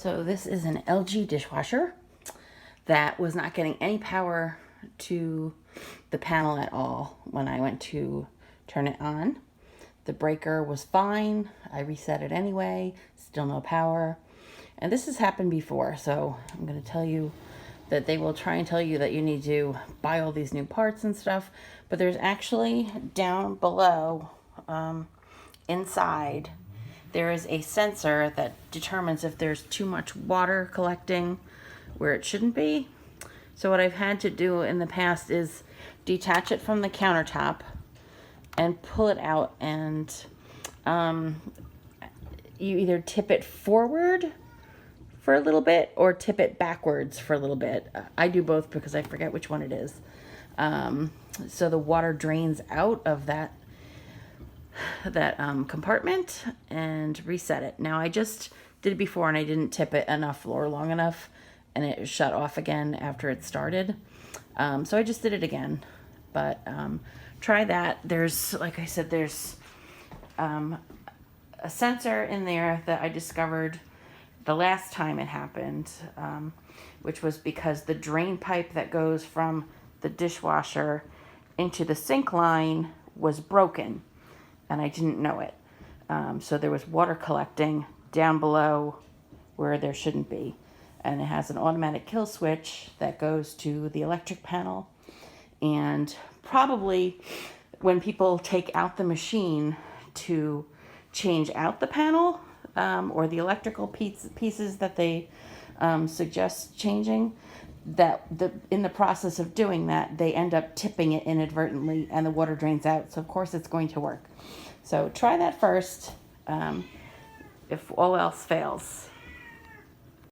So this is an LG dishwasher that was not getting any power to the panel at all when I went to turn it on. The breaker was fine. I reset it anyway, still no power. And this has happened before, so I'm going to tell you that they will try and tell you that you need to buy all these new parts and stuff, but there's actually down below, inside, there is a sensor that determines if there's too much water collecting where it shouldn't be. So what I've had to do in the past is detach it from the countertop and pull it out, and you either tip it forward for a little bit or tip it backwards for a little bit. I do both because I forget which one it is. So the water drains out of that compartment and reset it. Now I just did it before and I didn't tip it enough or long enough, and it shut off again after it started. So I just did it again, but try that. There's, like I said, there's a sensor in there that I discovered the last time it happened, which was because the drain pipe that goes from the dishwasher into the sink line was broken, and I didn't know it. So there was water collecting down below where there shouldn't be. And it has an automatic kill switch that goes to the electric panel. And probably when people take out the machine to change out the panel, or the electrical pieces that they suggest changing, that in the process of doing that, they end up tipping it inadvertently and the water drains out. So of course it's going to work. So try that first, if all else fails.